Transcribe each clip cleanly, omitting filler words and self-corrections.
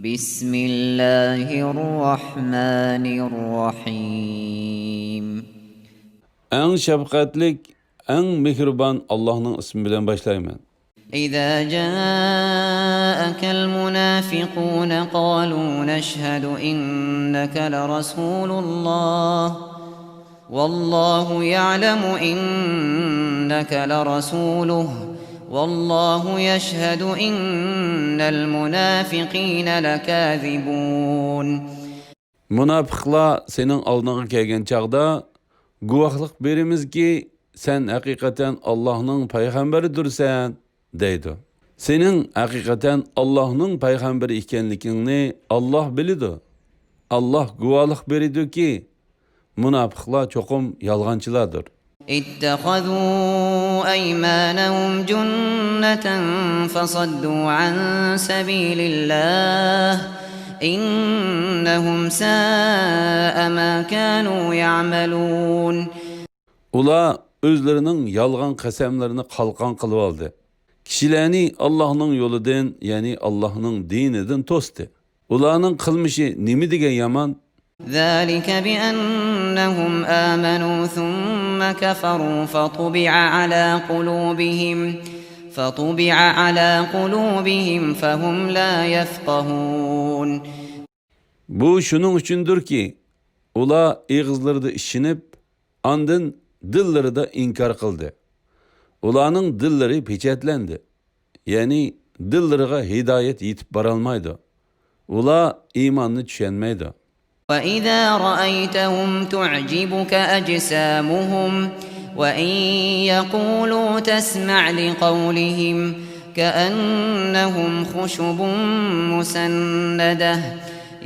بسم الله الرحمن الرحيم. En şefkatlik, en mihriban Allah'ın ismi bilen başlayayım. إذا جاءك المنافقون قالوا نشهد إنك لرسول الله والله يعلم إنك لرسوله والله يشهد إن المنافقين لكاذبون. Münafıklar senin aldığına kelgen çağda guvahlık berimiz ki sen hakikaten Allah'ın peygamberidirsen deydi. Senin hakikaten Allah'ın peygamberi ikenlikini Allah bilidi. Allah guvahlık beridi ki münafıklar çokum yalgancılardır. اتخذوا أيمانهم جنة فصدوا عن سبيل الله إنهم ساء ما كانوا يعملون. Ula özlerinin yalgan kasemlerini kalkan kılıp aldı. Kişilerini Allah'ın yoludan yani Allah'ın dininden tostu. Ulanın kılmışı nimi dige yaman? ذلك بأنهم آمنوا ثم كفروا فطبع على قلوبهم فهم لا يفقهون. Bu şunun içindir ki ula ağızları işinip andın dilleri de inkar kıldı. Ulanın dilleri peçetlendi. Yani dillerine hidayet yitip baralmaydı. Ula imanını düşenmeydi. وَإِذَا رَأَيْتَهُمْ تُعْجِبُكَ أَجْسَامُهُمْ وَإِنْ يَقُولُوا تَسْمَعْ لِقَوْلِهِمْ كَأَنَّهُمْ خُشُبٌ مُّسَنَّدَةٌ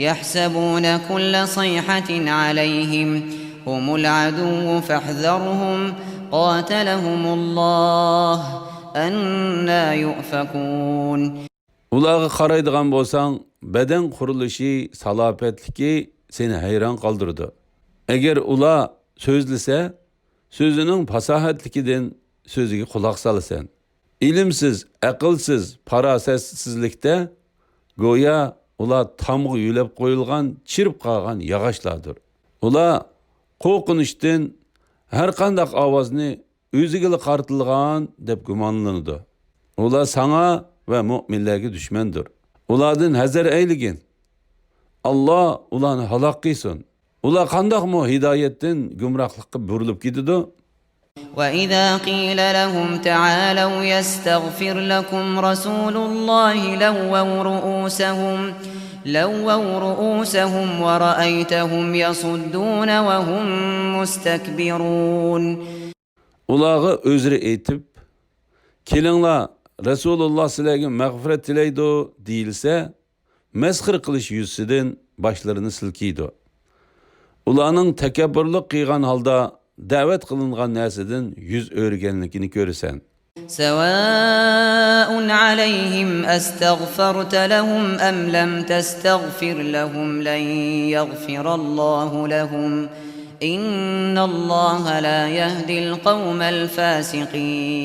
يَحْسَبُونَ كُلَّ صَيْحَةٍ عَلَيْهِمْ هُمُ الْعَدُوُّ فَاحْذَرْهُمْ قَاتَلَهُمُ اللّٰهُ أَنَّى يُؤْفَكُونَ. Ulağı qaraydigan bolsaң, beden quruluşu, salapetliki seni hayran kaldırdı. Eğer ula sözlise, sözünün fasahatlikinden sözüge kulak salasan. İlimsiz, akılsız, parasetsizlikte goya ula tamğı yülep koyulgan, çirip qalgan yağaçlardır. Ula qo'rqinishdan her qandaq ovozni o'ziga qartilgan deb gumonlanadi. Ula sana ve müminlerge düşmendir. Ulardan hazır eyligin. Allah ularni halak kılsın. Ular qandaq mı hidayetten gümrahlıkka burulup gididu? وَإِذَا قِيلَ لَهُمْ تَعَالَوْا يَسْتَغْفِرْ لَكُمْ رَسُولُ اللَّهِ لَوَّوْا رُؤُوسَهُمْ وَرَأَيْتَهُمْ يَصُدُّونَ وَهُمْ مُسْتَكْبِرُونَ. Ulağı özrü etip, kelinla Resulullah sizlerge mağfiret dileydi deyilse, mezhir kılış yüzüden başlarını silkiydi. Ulanın tekebbürlük kıygan halda davet kılıngan nesiden yüz örgenlikini görürsen. سواء عليهم أستغفرت لهم أم لم تستغفر لهم لن يغفر الله لهم إن الله لا يهدي القوم الفاسقين.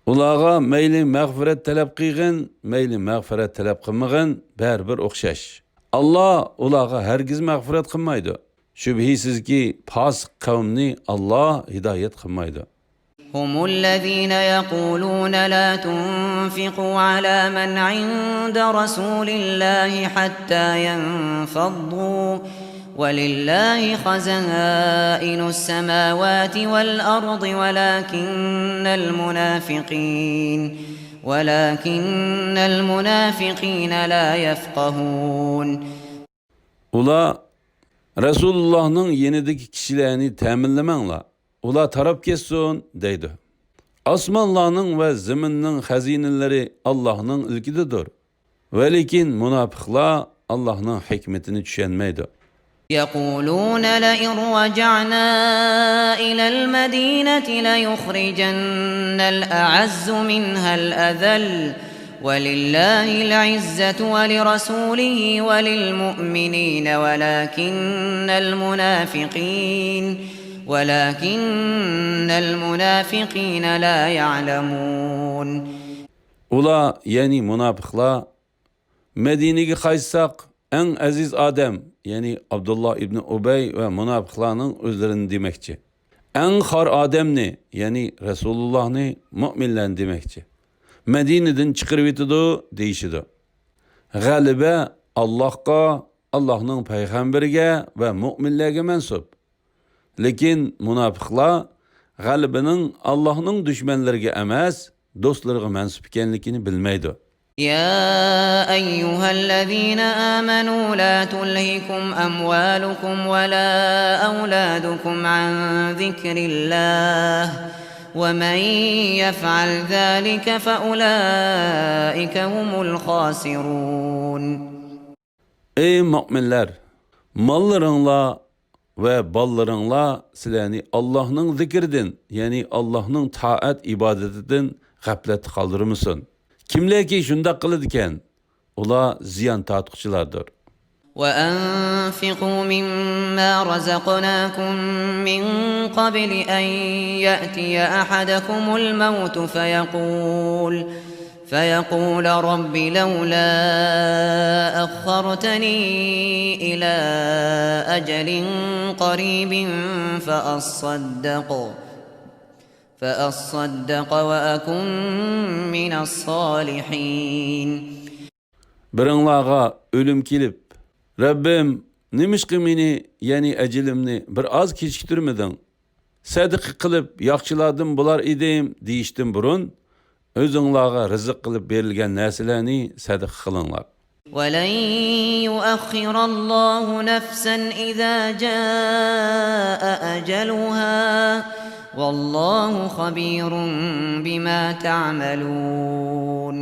Ulağa meyli mağfiret talep kıygın, meyli mağfiret talep kılmağın bir okşaş. Allah ulağa hergiz mağfiret kılmaydı. Şübhisiz ki fasık kavmini Allah hidayet kılmaydı. هم الذين يقولون لا تنفقوا على من عند رسول الله حتى ينفضوا ولله خزائن السماوات والأرض ولكن المنافقين لا يفقهون. Ula Resulullah'ın yenideki kişilerini teminlemenla ula tarap kessin deydi. Asmanlarının ve zeminin hazineleri Allah'ın ilkididir. Velikin münafıklar Allah'ın hikmetini düşenmeydi. يقولون لئن رجعنا إلى المدينة ليخرجن الأعز منها الأذل ولله العزة ولرسوله وللمؤمنين ولكن المنافقين لا يعلمون. Ula yani münafıklar Medine'ye qaytsak, en aziz adam, yani Abdullah ibn Ubey ve münafıklarının özlerini demekçi. En xar adamni, yani Resulullah'ni müminlerini demekçi. Medine'den çıkırıp etidu, deyişidu. Galibe Allah'a, Allah'ın peygamberine ve müminlerine mensup. Lekin münafıklar galibinin Allah'ın düşmanlarına emas, dostlarına mensup ekenligini bilmeydi. يا أيها الذين آمنوا لا تلهكم أموالكم ولا أولادكم عن ذكر الله ومن يفعل ذلك فأولئك هم الخاسرون. Ey müminler! Mallarınla ve ballarınla sizleri Allah'ın zikrinden, yani Allah'ın taat ibadetinden gaflet kaldırmışsın. Kimler ki şunda kılıdıken, ola ziyan tatlıkçılardır. وأنفقوا مما رزقناكم من قبل أن يأتي أحدكم الموت فيقول رب لولا أخرتني إلى أجل قريب فأصدق وأكن من الصالحين. Birinlağa ölüm kelip, Rabbim nimişki meni, yani ecelimni bir az kechiktirmedin. Sadık kılıp yaxşıladım bular idim deyiştim burun. Özünlağa rızık kılıp berilgen neslerini sadık kılınlar. وَلَنْ يُؤَخِّرَ اللّٰهُ نَفْسًا إِذَا جَاءَ أَجَلُهَا وَاللّٰهُ خَبِيرٌ بِمَا تَعْمَلُونَ.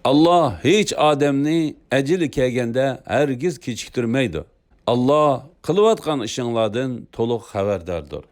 Allah hiç adamni eceli kelgende hergiz kechiktirmeydi. Allah kılıvatkan işinlardan toluq haberdardır.